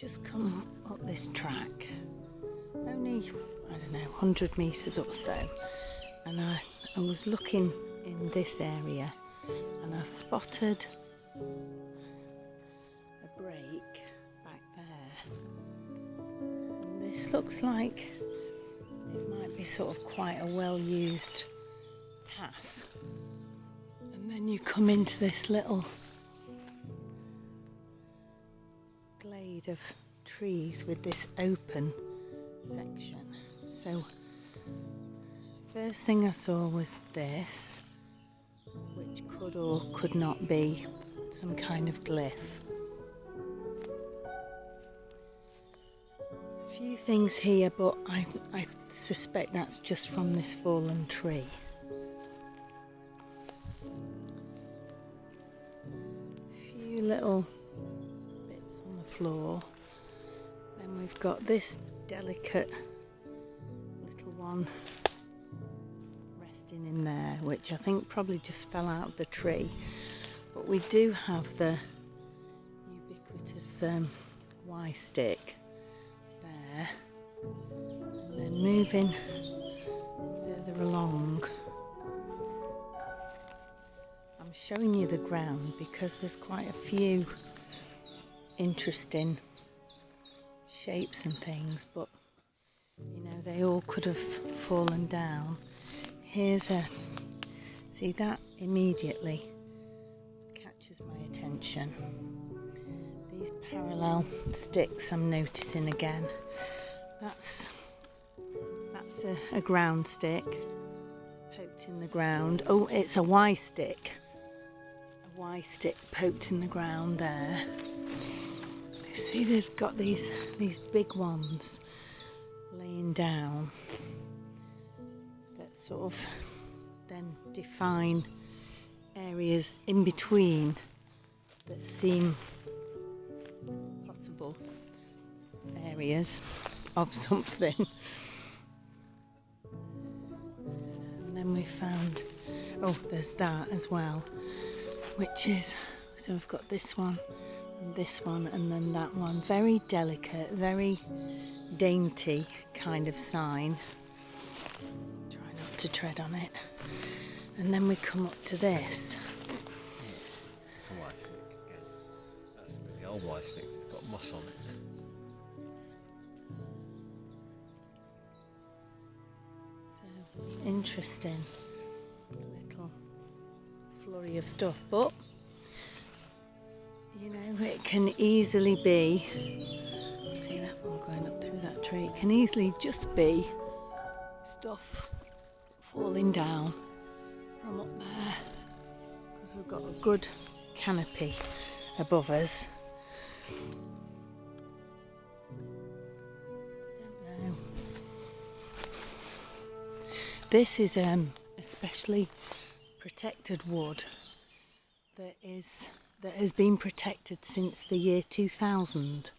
just come up this track, only, I don't know, 100 metres or so, and I was looking in this area and I spotted a break back there, and this looks like it might be sort of quite a well-used path, and then you come into this little glade of trees with this open section. So first thing I saw was this, which could or could not be some kind of glyph. A few things here, but I suspect that's just from this fallen tree. A few little bits on the floor. Then we've got this delicate little one resting in there, which I think probably just fell out of the tree. But we do have the ubiquitous Y stick there. And then moving further along, I'm showing you the ground because there's quite a few interesting shapes and things, but you know, they all could have fallen down. See, that immediately catches my attention. These parallel sticks I'm noticing again. That's a ground stick poked in the ground. Oh, it's a Y stick. A Y stick poked in the ground there. You see, they've got these big ones laying down that sort of then define areas in between that seem possible areas of something. And then we found, oh, there's that as well, which is, so we've got this one and this one and then that one. Very delicate, very dainty kind of sign. Try not to tread on it. And then we come up to this. It's a white stick again. That's a really old white stick. It's got moss on it. So interesting little flurry of stuff, but you know, it can easily be, see that one going up through that tree, it can easily just be stuff falling down from up there, because we've got a good canopy above us. Don't know. This is a specially protected wood that has been protected since the year 2000,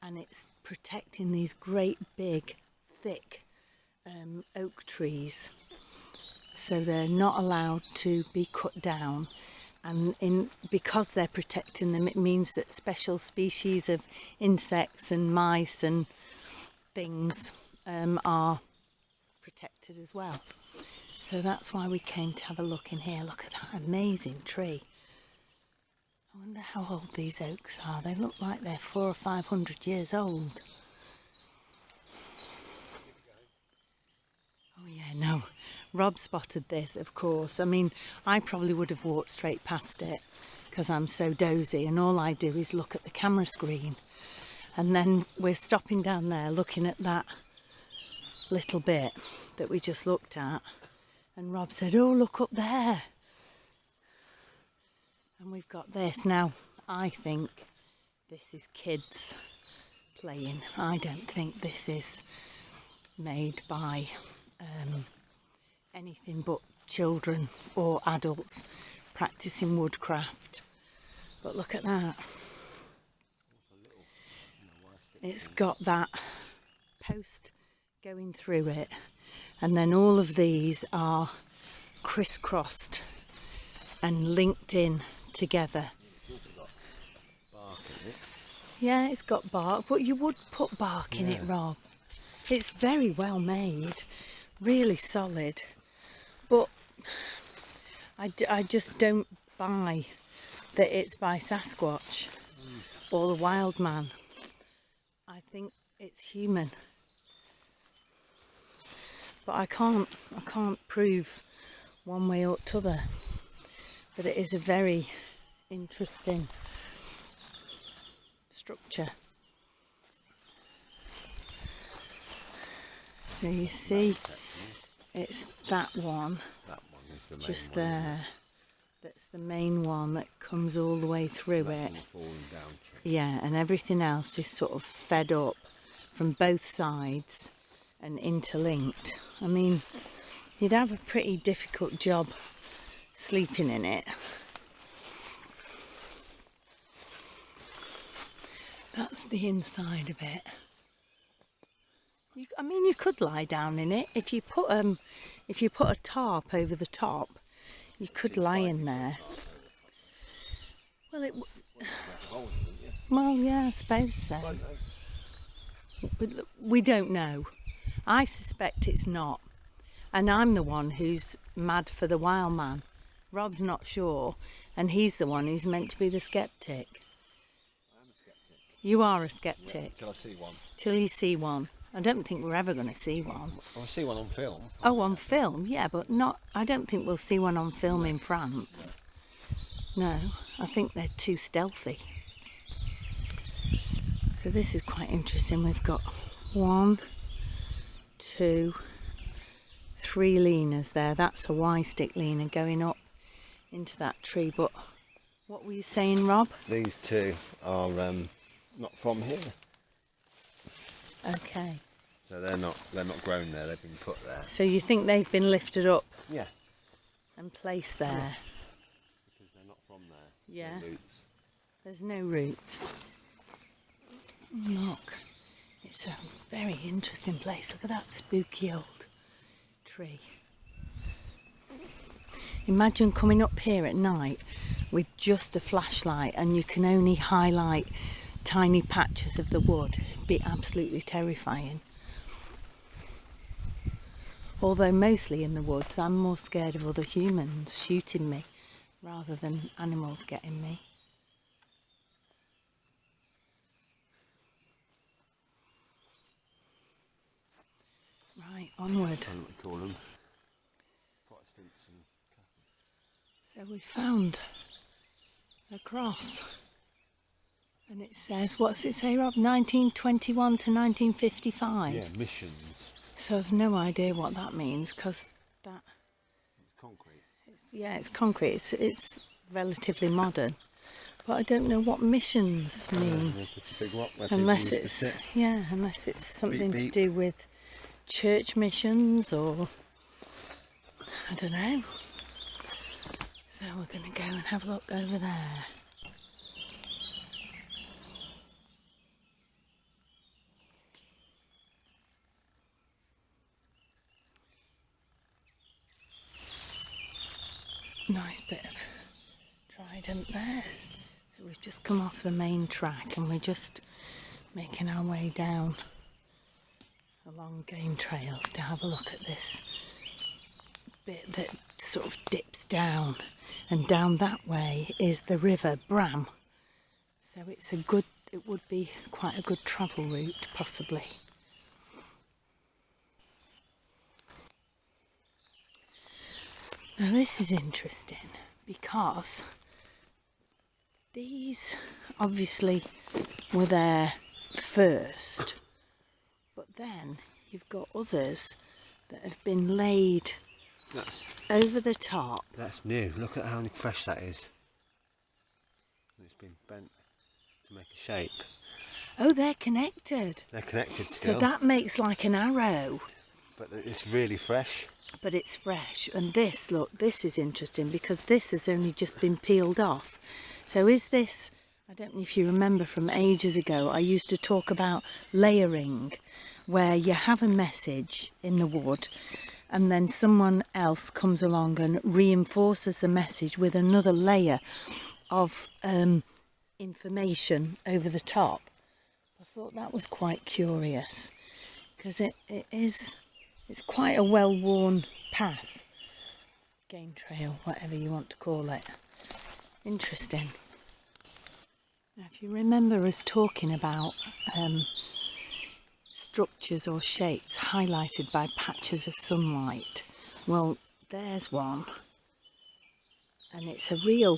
and it's protecting these great big thick oak trees, so they're not allowed to be cut down, and because they're protecting them, it means that special species of insects and mice and things are protected as well. So that's why we came to have a look in here. Look at that amazing tree. I wonder how old these oaks are. They look like they're 400 or 500 years old. Oh yeah, no. Rob spotted this, of course. I mean, I probably would have walked straight past it because I'm so dozy, and all I do is look at the camera screen. And then we're stopping down there looking at that little bit that we just looked at, and Rob said, oh, look up there. And we've got this. Now, I think this is kids playing. I don't think this is made by anything but children or adults practicing woodcraft. But look at that. It's got that post going through it, and then all of these are crisscrossed and linked in together. It's also got bark in it. Yeah, it's got bark, but you would put bark in it, Rob. It's very well made, really solid. But I just don't buy that it's by Sasquatch or the wild man. I think it's human. But I can't prove one way or t'other. But it is a very interesting structure. So you see, it's that one. That one is the main just one, there. That's the main one that comes all the way through it. Yeah, and everything else is sort of fed up from both sides and interlinked. I mean, you'd have a pretty difficult job sleeping in it. That's the inside of it. I mean, you could lie down in it if you put a tarp over the top. You could lie in there. Well, yeah, I suppose so. We don't know. I suspect it's not. And I'm the one who's mad for the wild man. Rob's not sure, and he's the one who's meant to be the skeptic. I'm a skeptic. You are a skeptic. Yeah, till I see one. Till you see one. I don't think we're ever going to see one. I'll see one on film. Oh, on film, yeah, but not. I don't think we'll see one on film in France. No, I think they're too stealthy. So this is quite interesting. We've got 1, 2, 3 leaners there. That's a Y-stick leaner going up into that tree. But what were you saying, Rob? These two are not from here. Okay. So they're not grown there. They've been put there. So you think they've been lifted up? Yeah. And placed there? Because they're not from there. Yeah. No roots. There's no roots. Look, it's a very interesting place. Look at that spooky old tree. Imagine coming up here at night with just a flashlight and you can only highlight tiny patches of the wood. It'd be absolutely terrifying. Although mostly in the woods, I'm more scared of other humans shooting me rather than animals getting me. Right, onward. I don't know what you call them. Protestants and Catholics. So we found a cross. And it says, what's it say, Rob? 1921 to 1955? Yeah, missions. So I've no idea what that means, because that... It's concrete. It's concrete. It's relatively modern. But I don't know what missions mean. Unless it's something to do with church missions or... I don't know. So we're going to go and have a look over there. Nice bit of trident there. So we've just come off the main track and we're just making our way down along game trails to have a look at this bit that sort of dips down, and down that way is the River Brame. So it would be quite a good travel route possibly. Now this is interesting because these obviously were there first, but then you've got others that have been laid over the top. That's new. Look at how fresh that is. It's been bent to make a shape. Oh, they're connected. They're connected still. So that makes like an arrow. But it's really fresh. But it's fresh. And this, look, this is interesting because this has only just been peeled off. So is this, I don't know if you remember from ages ago, I used to talk about layering, where you have a message in the wood and then someone else comes along and reinforces the message with another layer of information over the top. thought that was quite curious because it's quite a well-worn path, game trail, whatever you want to call it. Interesting. Now, if you remember us talking about structures or shapes highlighted by patches of sunlight, well, there's one, and it's a real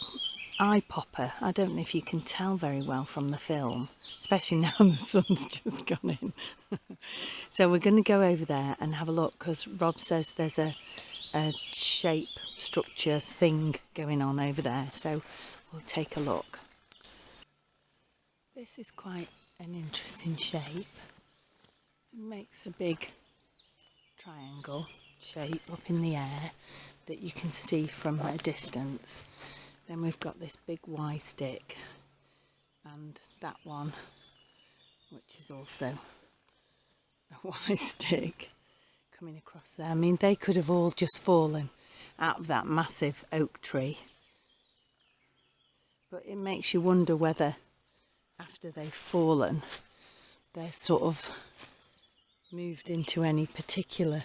eye popper. I don't know if you can tell very well from the film, especially now the sun's just gone in. So we're going to go over there and have a look because Rob says there's a shape, structure thing going on over there, so we'll take a look. This is quite an interesting shape. It makes a big triangle shape up in the air that you can see from a distance. Then we've got this big Y stick and that one, which is also a Y stick coming across there. I mean, they could have all just fallen out of that massive oak tree. But it makes you wonder whether after they've fallen, they're sort of moved into any particular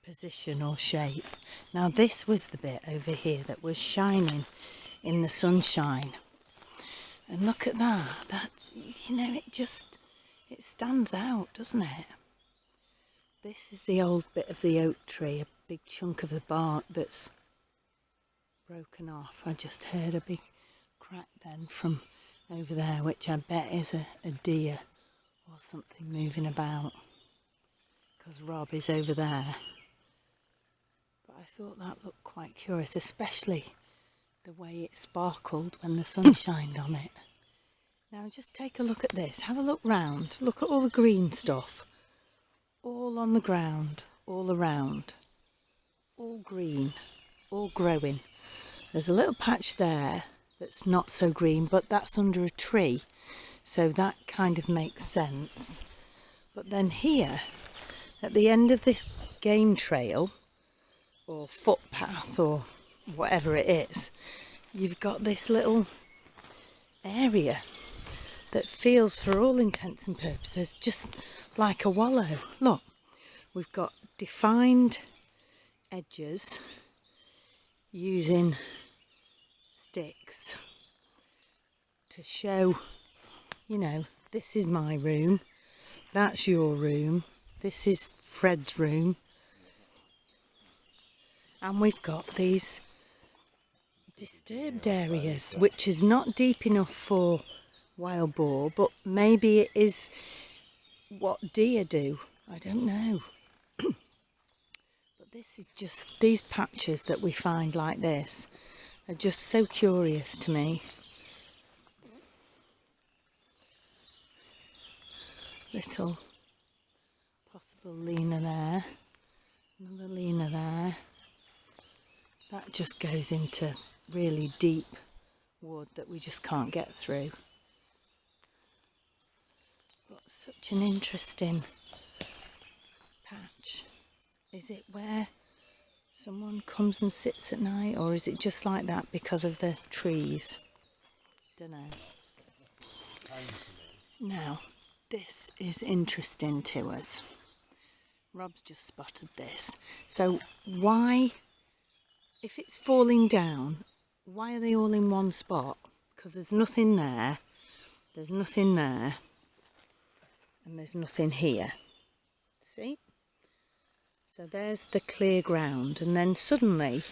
position or shape. Now this was the bit over here that was shining in the sunshine. And look at that. That's, you know, it stands out, doesn't it? This is the old bit of the oak tree, a big chunk of the bark that's broken off. I just heard a big crack then from over there, which I bet is a deer or something moving about, because Rob is over there. But I thought that looked quite curious, especially the way it sparkled when the sun shined on it. Now just take a look at this, have a look round, look at all the green stuff, all on the ground, all around, all green, all growing. There's a little patch there that's not so green, but that's under a tree, so that kind of makes sense. But then here, at the end of this game trail, or footpath, or whatever it is, you've got this little area that feels, for all intents and purposes, just like a wallow. Look, we've got defined edges using sticks to show, you know, this is my room, that's your room, this is Fred's room, and we've got these disturbed areas, which is not deep enough for wild boar, but maybe it is what deer do, I don't know. But this is just, these patches that we find like this are just so curious to me. Little possible leaner there, another leaner there. That just goes into really deep wood that we just can't get through. But such an interesting patch. Is it where someone comes and sits at night, or is it just like that because of the trees? Don't know. Now, this is interesting to us. Rob's just spotted this. So why, if it's falling down, why are they all in one spot? Because there's nothing there, there's nothing there, and there's nothing here. See? So there's the clear ground, and then suddenly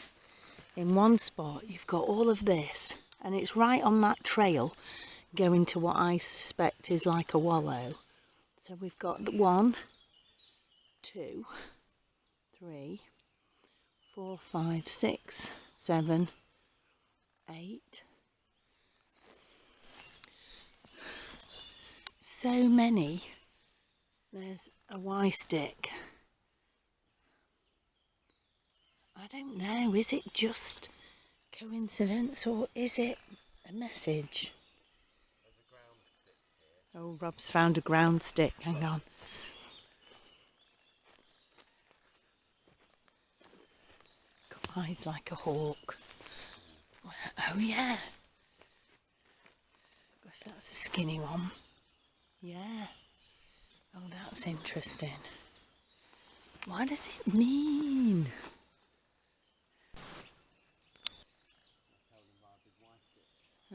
in one spot you've got all of this, and it's right on that trail going to what I suspect is like a wallow. So we've got 1, 2, 3, 4, 5, 6, 7, 8. So many. There's a Y stick. I don't know, is it just coincidence or is it a message? There's a ground stick here. Oh, Rob's found a ground stick, hang on. It's got eyes like a hawk. Oh yeah. Gosh, that's a skinny one. Yeah. Oh, that's interesting. What does it mean?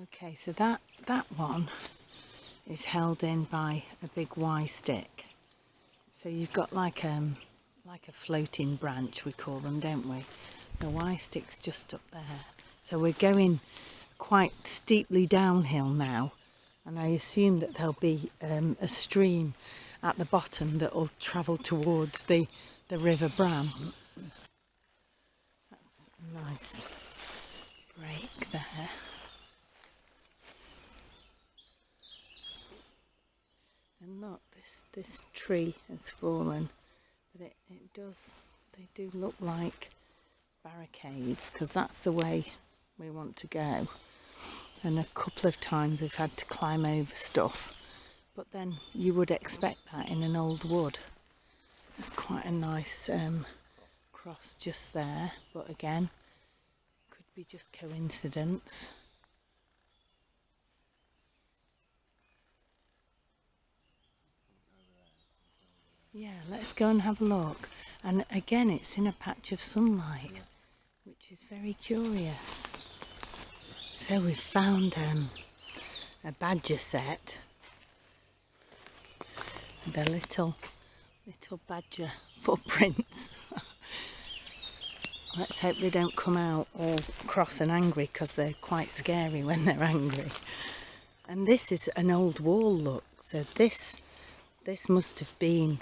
Okay, so that one is held in by a big Y stick. So you've got like a floating branch, we call them, don't we? The Y stick's just up there. So we're going quite steeply downhill now, and I assume that there'll be a stream at the bottom that will travel towards the River Brame. That's a nice break there. And look, this tree has fallen, but they do look like barricades, because that's the way we want to go. And a couple of times we've had to climb over stuff, but then you would expect that in an old wood. There's quite a nice cross just there, but again, could be just coincidence. Yeah, let's go and have a look. And again, it's in a patch of sunlight, which is very curious. So we've found a badger set. The little badger footprints. Let's hope they don't come out all cross and angry, because they're quite scary when they're angry. And this is an old wall, look. So this must have been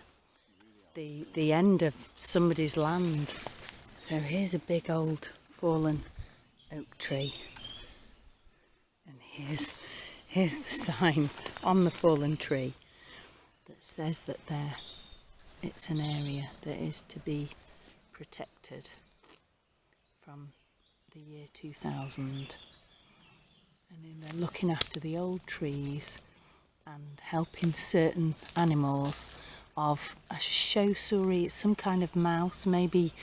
the end of somebody's land. So here's a big old fallen oak tree, and here's the sign on the fallen tree that says that it's an area that is to be protected from the year 2000. And they're looking after the old trees and helping certain animals of a shosuri. It's some kind of mouse, maybe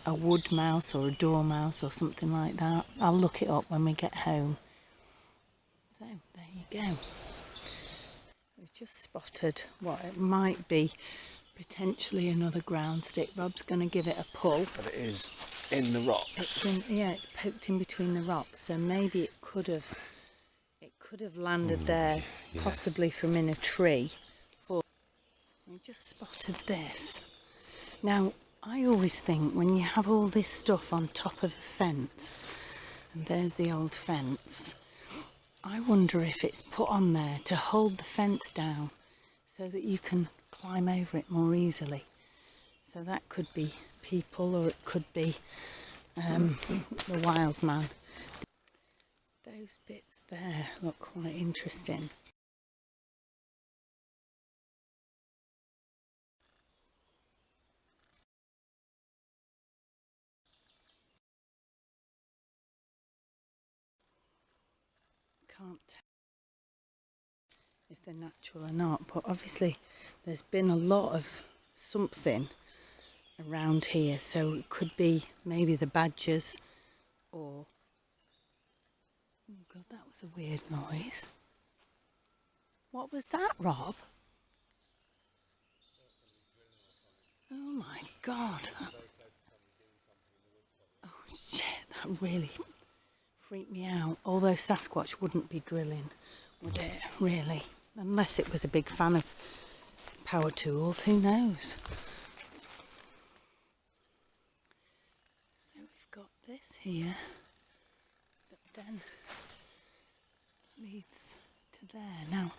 a wood mouse or a dormouse or something like that. I'll look it up when we get home. So there you go. We've just spotted what it might be, potentially another ground stick. Rob's going to give it a pull. But it is in the rocks. It's poked in between the rocks, so maybe it could have landed there, possibly from in a tree. We just spotted this. Now, I always think when you have all this stuff on top of a fence, and there's the old fence, I wonder if it's put on there to hold the fence down so that you can climb over it more easily. So that could be people, or it could be the wild man. Those bits there look quite interesting. Can't tell if they're natural or not, but obviously there's been a lot of something around here, so it could be maybe the badgers, or oh god, that was a weird noise. What was that, Rob? Oh my god, oh shit, that really freaked me out. Although Sasquatch wouldn't be drilling, would it, really? Unless it was a big fan of power tools, who knows? So we've got this here that then leads to there. Now,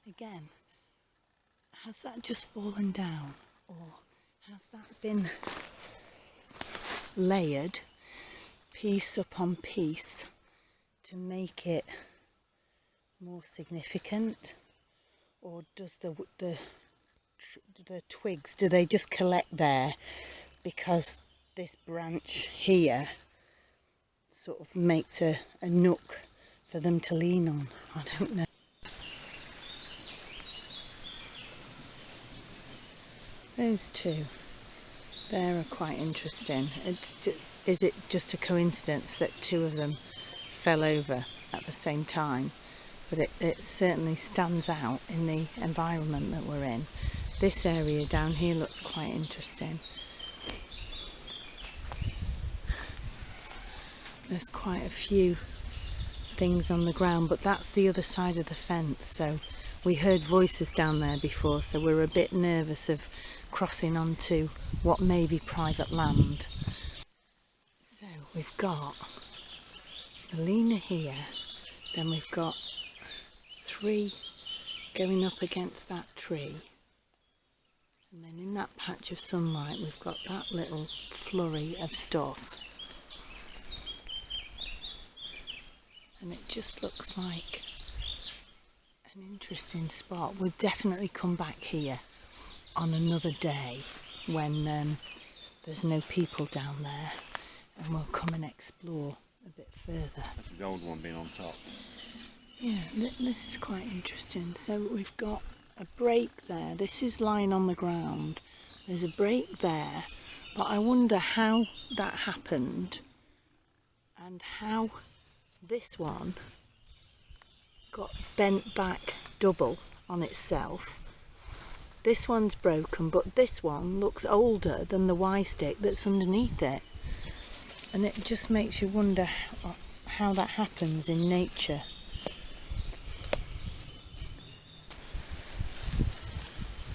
again, has that just fallen down, or has that been layered piece upon piece to make it more significant? Or does the twigs, do they just collect there because this branch here sort of makes a nook for them to lean on? I don't know. Those two there are quite interesting. Is it just a coincidence that two of them fell over at the same time? But it certainly stands out in the environment that we're in. This area down here looks quite interesting. There's quite a few things on the ground, but that's the other side of the fence, so we heard voices down there before, so we're a bit nervous of crossing onto what may be private land. So we've got the Lena here, then we've got 3 going up against that tree, and then in that patch of sunlight we've got that little flurry of stuff. And it just looks like an interesting spot. We'll definitely come back here on another day when there's no people down there, and we'll come and explore a bit further. That's the old one being on top. Yeah, this is quite interesting. So we've got a break there. This is lying on the ground. There's a break there, but I wonder how that happened and how this one got bent back double on itself. This one's broken, but this one looks older than the Y stick that's underneath it. And it just makes you wonder how that happens in nature.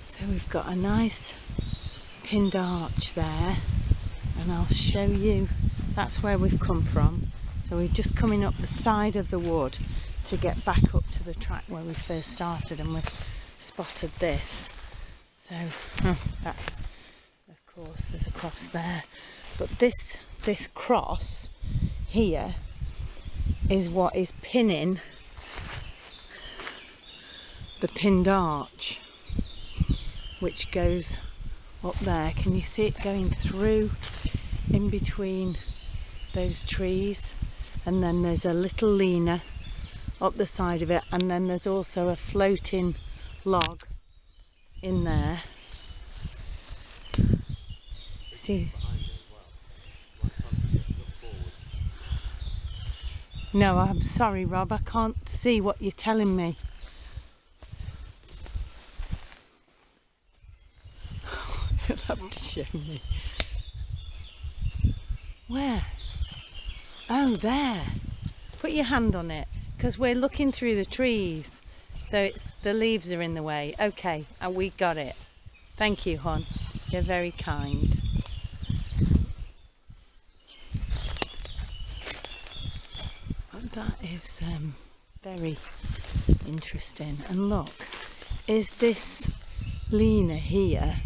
So we've got a nice pinned arch there, and I'll show you, that's where we've come from. So we're just coming up the side of the wood to get back up to the track where we first started, and we've spotted this. So that's, of course, there's a cross there. But this cross here is what is pinning the pinned arch, which goes up there. Can you see it going through in between those trees? And then there's a little Lena up the side of it, and then there's also a floating log in there. See? No, I'm sorry, Rob, I can't see what you're telling me. You'll have to show me. Where? Oh, there. Put your hand on it, because we're looking through the trees. So the leaves are in the way. Okay, we got it. Thank you, hon. You're very kind. But that is very interesting. And look, is this Lena here?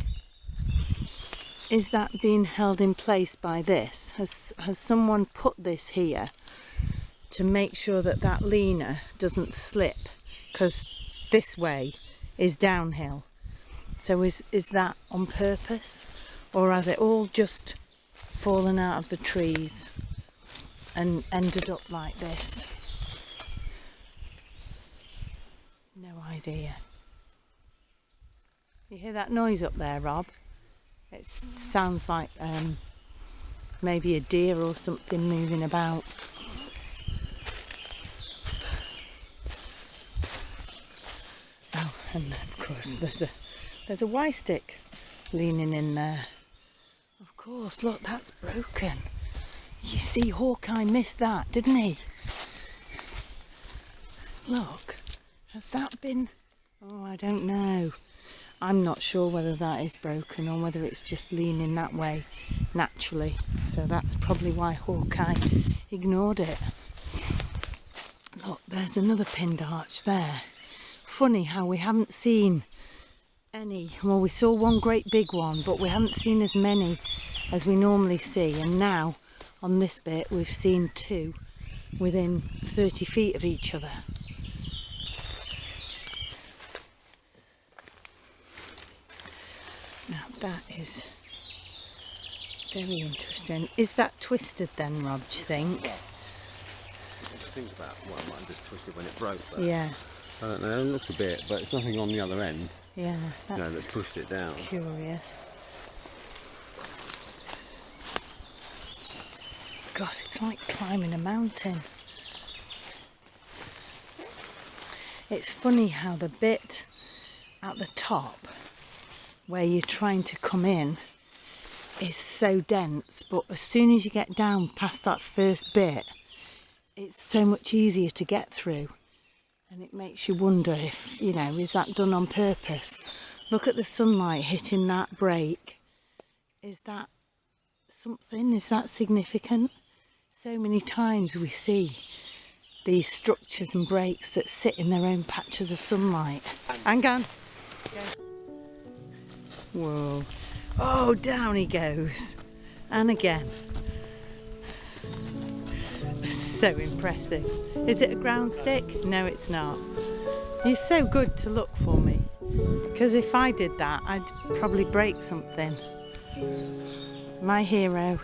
Is that being held in place by this? Has someone put this here to make sure that that Lena doesn't slip? Because this way is downhill. So is that on purpose? Or has it all just fallen out of the trees and ended up like this? No idea. You hear that noise up there, Rob? It sounds like maybe a deer or something moving about. Oh, and of course there's a Y stick leaning in there. Of course, look, that's broken. You see, Hawkeye missed that, didn't he? Look, has that been... Oh, I don't know. I'm not sure whether that is broken or whether it's just leaning that way naturally. So that's probably why Hawkeye ignored it. Look, there's another pinned arch there. Funny how we haven't seen any. Well, we saw one great big one, but we haven't seen as many as we normally see. And now on this bit we've seen 2 within 30 feet of each other. Now that is very interesting. Is that twisted then, Rob, do you think? Just think about what I might have just twisted when it broke. But Yeah. I don't know, it looks a bit, but it's nothing on the other end. Yeah, that's That pushed it down. curious. God, it's like climbing a mountain. It's funny how the bit at the top where you're trying to come in is so dense, but as soon as you get down past that first bit, it's so much easier to get through. And it makes you wonder if, you know, is that done on purpose? Look at the sunlight hitting that break. Is that something? Is that significant? So many times we see these structures and breaks that sit in their own patches of sunlight. Hang on. Whoa. Oh, down he goes. And again. So impressive. Is it a ground stick? No, it's not. He's so good to look for me, because if I did that, I'd probably break something. My hero.